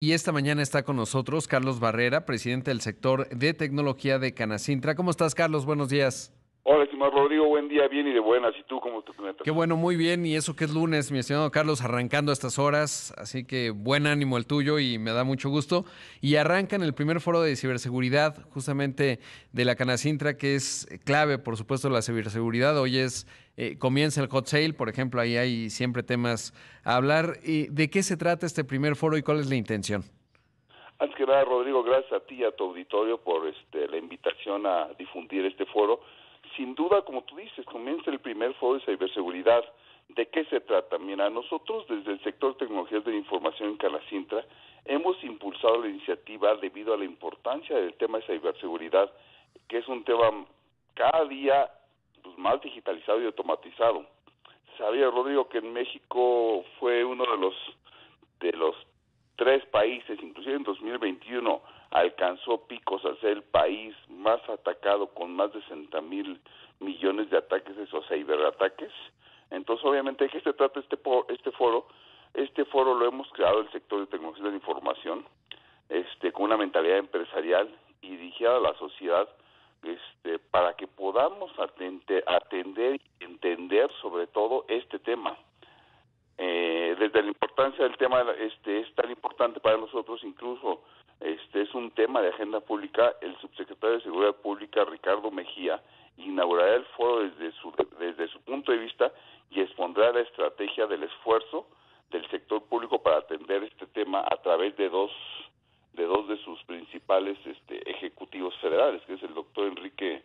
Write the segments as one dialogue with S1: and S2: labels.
S1: Y esta mañana está con nosotros Carlos Barrera, presidente del sector de tecnología de Canacintra. ¿Cómo estás, Carlos? Buenos días.
S2: Hola, estimado Rodrigo, buen día, bien y de buenas. ¿Y tú cómo te encuentras?
S1: Qué bueno, muy bien. Y eso que es lunes, mi estimado Carlos, arrancando a estas horas. Así que buen ánimo el tuyo y me da mucho gusto. Y arrancan el primer foro de ciberseguridad, justamente de la Canacintra, que es clave, por supuesto, la ciberseguridad. Hoy comienza el hot sale, por ejemplo, ahí hay siempre temas a hablar. ¿De qué se trata este primer foro y cuál es la intención?
S2: Antes que nada, Rodrigo, gracias a ti y a tu auditorio por la invitación a difundir este foro. Sin duda, como tú dices, comienza el primer foro de ciberseguridad. ¿De qué se trata? Mira, nosotros desde el sector de tecnologías de la información en Canacintra hemos impulsado la iniciativa debido a la importancia del tema de ciberseguridad, que es un tema cada día más digitalizado y automatizado. Sabía, Rodrigo, que en México fue uno de los tres países, inclusive en 2021, alcanzó picos a ser el país más atacado con más de 60,000 millones de ataques, esos ciberataques. Entonces, obviamente, ¿de qué se trata este foro? Este foro lo hemos creado el sector de tecnología de la información, con una mentalidad empresarial y dirigida a la sociedad, para que podamos atender y entender sobre todo este tema. Desde la importancia del tema, es tan importante para nosotros, incluso es un tema de agenda pública. El subsecretario de Seguridad Pública, Ricardo Mejía, inaugurará el foro desde su punto de vista y expondrá la estrategia del esfuerzo del sector público para atender este tema a través de sus principales ejecutivos federales, que es el doctor Enrique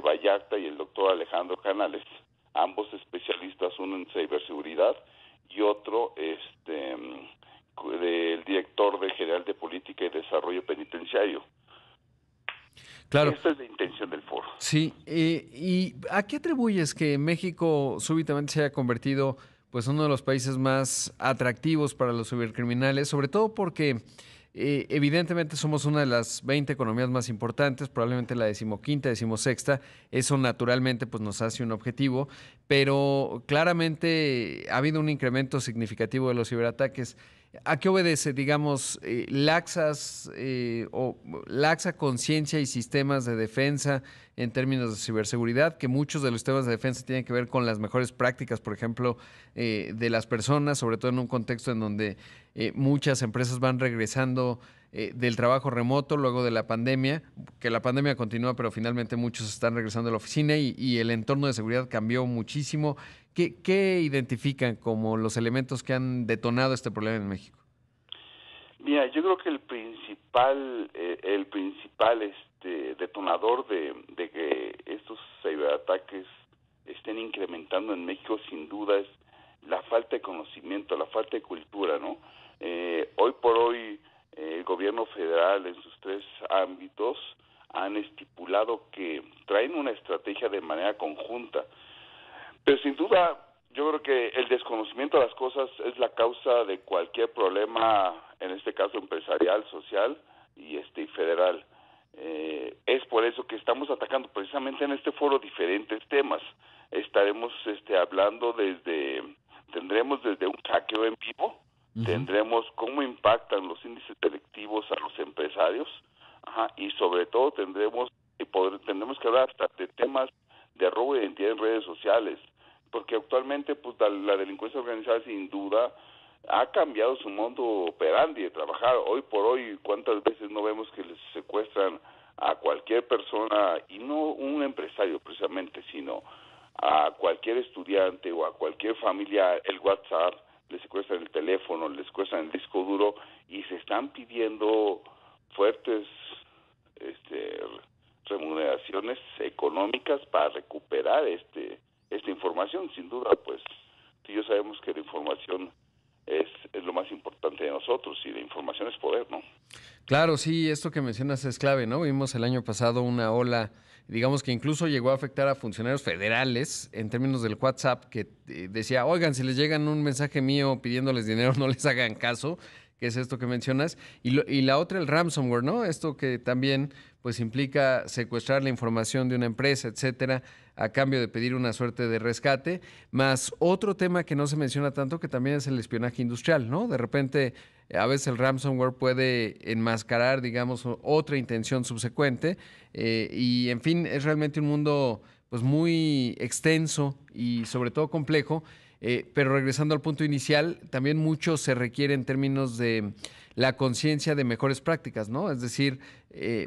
S2: Vallarta y el doctor Alejandro Canales, ambos especialistas, uno en ciberseguridad y otro del director general de Política y Desarrollo Penitenciario.
S1: Claro.
S2: Esta es la intención del foro.
S1: Sí, ¿y a qué atribuyes que México súbitamente se haya convertido pues uno de los países más atractivos para los cibercriminales? Sobre todo porque evidentemente somos una de las 20 economías más importantes, probablemente la 15ª, 16ª. Eso naturalmente pues nos hace un objetivo, pero claramente ha habido un incremento significativo de los ciberataques. ¿A qué obedece, digamos, laxa conciencia y sistemas de defensa en términos de ciberseguridad? Que muchos de los sistemas de defensa tienen que ver con las mejores prácticas, por ejemplo, de las personas, sobre todo en un contexto en donde muchas empresas van regresando del trabajo remoto luego de la pandemia, que la pandemia continúa, pero finalmente muchos están regresando a la oficina y el entorno de seguridad cambió muchísimo. ¿Qué identifican como los elementos que han detonado este problema en México?
S2: Mira, yo creo que el principal detonador de que estos ciberataques estén incrementando en México, sin duda, es la falta de conocimiento, la falta de cultura, ¿no? Hoy por hoy, el gobierno federal en sus tres ámbitos han estipulado que traen una estrategia de manera conjunta. Pero sin duda, yo creo que el desconocimiento de las cosas es la causa de cualquier problema, en este caso empresarial, social y federal. Es por eso que estamos atacando precisamente en este foro diferentes temas. Estaremos tendremos desde un hackeo en vivo, tendremos cómo impactan los índices delictivos a los empresarios, y sobre todo tendremos que hablar hasta de temas de robo de identidad en redes sociales, porque actualmente pues la delincuencia organizada sin duda ha cambiado su modo operandi de trabajar. Hoy por hoy, ¿cuántas veces no vemos que les secuestran a cualquier persona, y no un empresario precisamente, sino a cualquier estudiante o a cualquier familia, el WhatsApp, les secuestran el teléfono, les secuestran el disco duro y se están pidiendo fuertes remuneraciones económicas para recuperar esta información? Sin duda, pues, si ya sabemos que la información es lo más importante de nosotros y la información es poder, ¿no?
S1: Claro, sí, esto que mencionas es clave, ¿no? Vimos el año pasado una ola, digamos que incluso llegó a afectar a funcionarios federales en términos del WhatsApp, que decía, oigan, si les llegan un mensaje mío pidiéndoles dinero, no les hagan caso, que es esto que mencionas. Y la otra, el ransomware, ¿no? Esto que también pues implica secuestrar la información de una empresa, etcétera, a cambio de pedir una suerte de rescate, más otro tema que no se menciona tanto, que también es el espionaje industrial, ¿no? De repente A veces el ransomware puede enmascarar, digamos, otra intención subsecuente. Y, en fin, es realmente un mundo pues muy extenso y sobre todo complejo. Pero regresando al punto inicial, también mucho se requiere en términos de la conciencia de mejores prácticas, ¿no? Es decir,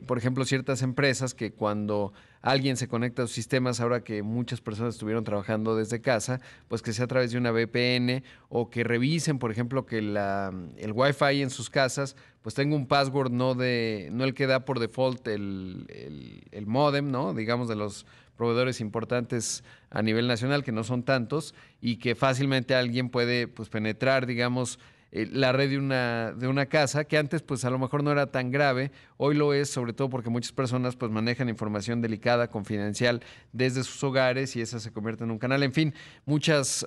S1: por ejemplo, ciertas empresas que cuando alguien se conecta a sus sistemas, ahora que muchas personas estuvieron trabajando desde casa, pues que sea a través de una VPN o que revisen, por ejemplo, que el Wi-Fi en sus casas pues tenga un password no el que da por default el módem, ¿no? Digamos de los proveedores importantes a nivel nacional, que no son tantos, y que fácilmente alguien puede pues penetrar, digamos, la red de una casa, que antes pues a lo mejor no era tan grave, hoy lo es, sobre todo porque muchas personas pues manejan información delicada, confidencial, desde sus hogares y esa se convierte en un canal. En fin, muchas,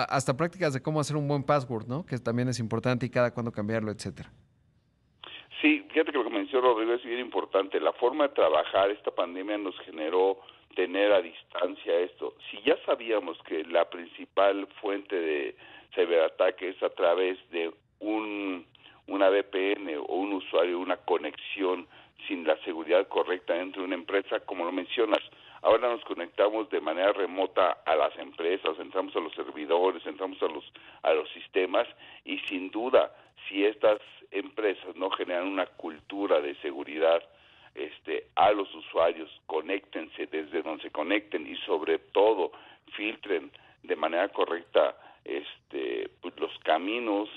S1: hasta prácticas de cómo hacer un buen password, ¿no? Que también es importante y cada cuándo cambiarlo, etcétera.
S2: Sí, fíjate que lo que mencionó Rodrigo es bien importante. La forma de trabajar, esta pandemia nos generó tener a distancia esto. Si ya sabíamos que la principal fuente de ciberataque es a través de una VPN o un usuario, una conexión sin la seguridad correcta dentro de una empresa, como lo mencionas, ahora nos conectamos de manera remota a las empresas, entramos a los servidores, entramos a los sistemas y sin duda, si estas empresas no generan una cultura de seguridad a los usuarios, conéctense desde donde se conecten y sobre todo filtren de manera correcta pues los caminos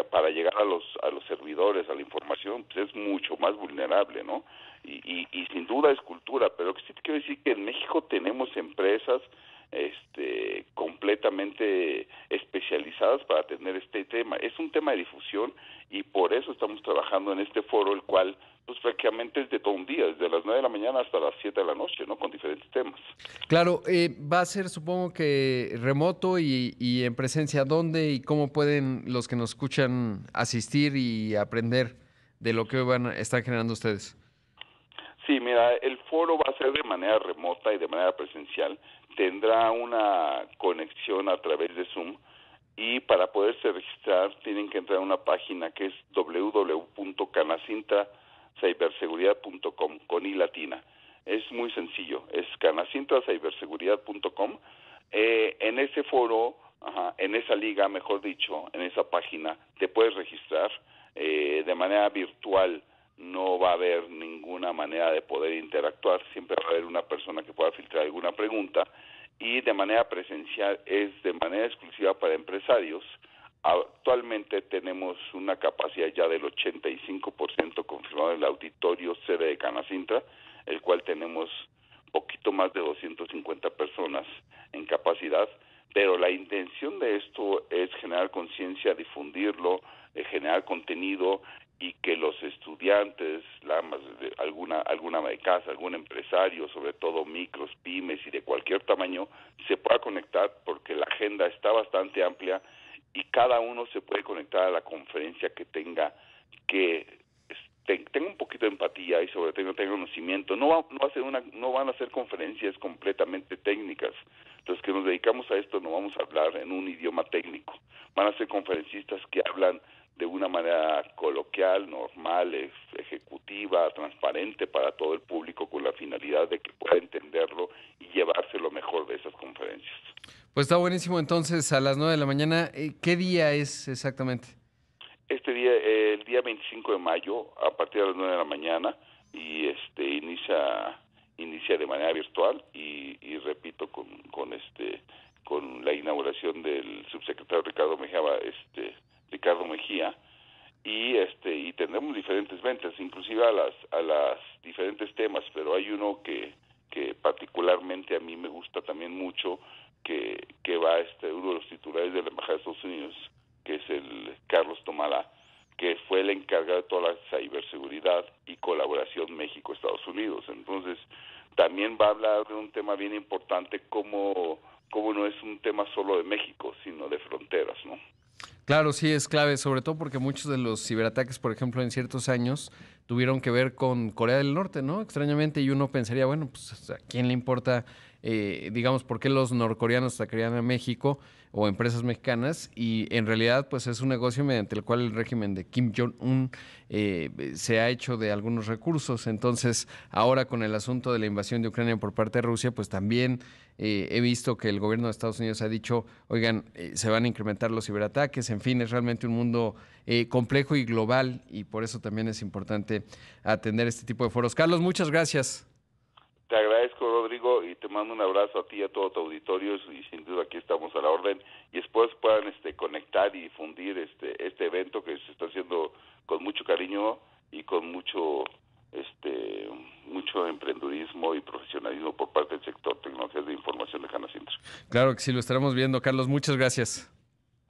S2: para llegar a los servidores, a la información, pues es mucho más vulnerable, ¿no? Y sin duda es cultura, pero sí te quiero decir que en México tenemos empresas completamente especializadas para atender este tema. Es un tema de difusión y por eso estamos trabajando en este foro, el cual pues prácticamente es de todo un día, desde las 9 de la mañana hasta las 7 de la noche, ¿no? Con diferentes temas.
S1: Claro, va a ser supongo que remoto y en presencia. ¿Dónde y cómo pueden los que nos escuchan asistir y aprender de lo que están generando ustedes?
S2: Sí, mira, el foro va a ser de manera remota y de manera presencial. Tendrá una conexión a través de Zoom y para poderse registrar tienen que entrar a una página que es www.canacintraciberseguridad.com con i latina. Es muy sencillo, es canacintraciberseguridad.com. En ese foro, en esa liga, mejor dicho, en esa página, te puedes registrar de manera virtual. No va a haber ninguna manera de poder interactuar, siempre va a haber una persona que pueda filtrar alguna pregunta y de manera presencial es de manera exclusiva para empresarios. Actualmente tenemos una capacidad ya del 85% confirmado en el auditorio sede de Canacintra, el cual tenemos poquito más de 250 personas en capacidad, pero la intención de esto es generar conciencia, difundirlo, generar contenido y que los estudiantes, alguna ama de casa, algún empresario, sobre todo micros, pymes y de cualquier tamaño, se pueda conectar porque la agenda está bastante amplia y cada uno se puede conectar a la conferencia que tenga un poquito de empatía y sobre todo tenga conocimiento. No van a ser conferencias completamente técnicas. Los que nos dedicamos a esto no vamos a hablar en un idioma técnico. Van a ser conferencistas que hablan de una manera coloquial, normal, ejecutiva, transparente para todo el público con la finalidad de que pueda entenderlo y llevarse lo mejor de esas conferencias.
S1: Pues está buenísimo entonces a las 9 de la mañana. ¿Qué día es exactamente?
S2: Este día, el día 25 de mayo, a partir de las 9 de la mañana, y inicia de manera virtual y repito con la inauguración del subsecretario Ricardo Mejía y tendremos diferentes ventas, inclusive a las diferentes temas, pero hay uno que particularmente a mí me gusta también mucho, que va uno de los titulares de la Embajada de Estados Unidos, que es el Carlos Tomala, que fue el encargado de toda la ciberseguridad y colaboración México-Estados Unidos. Entonces, también va a hablar de un tema bien importante, como no es un tema solo de México, sino de fronteras, ¿no?
S1: Claro, sí, es clave, sobre todo porque muchos de los ciberataques, por ejemplo, en ciertos años, tuvieron que ver con Corea del Norte, ¿no? Extrañamente, y uno pensaría, bueno, pues a quién le importa digamos, por qué los norcoreanos atacarían a México o empresas mexicanas, y en realidad pues es un negocio mediante el cual el régimen de Kim Jong-un se ha hecho de algunos recursos. Entonces, ahora con el asunto de la invasión de Ucrania por parte de Rusia, pues también he visto que el gobierno de Estados Unidos ha dicho, oigan, se van a incrementar los ciberataques. En fin, es realmente un mundo complejo y global, y por eso también es importante atender este tipo de foros. Carlos, muchas gracias.
S2: Te agradezco, Rodrigo, y te mando un abrazo a ti y a todo tu auditorio, y sin duda aquí estamos a la orden, y después puedan conectar y difundir este evento que se está haciendo con mucho cariño y con mucho emprendurismo y profesionalismo por parte del sector tecnologías de información de Canacintra.
S1: Claro que sí, lo estaremos viendo, Carlos. Muchas gracias.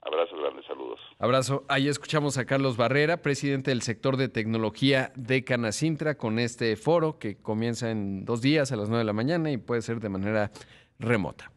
S2: Abrazo grande, saludos.
S1: Abrazo. Ahí escuchamos a Carlos Barrera, presidente del sector de tecnología de Canacintra, con este foro que comienza en 2 días a las 9 de la mañana y puede ser de manera remota.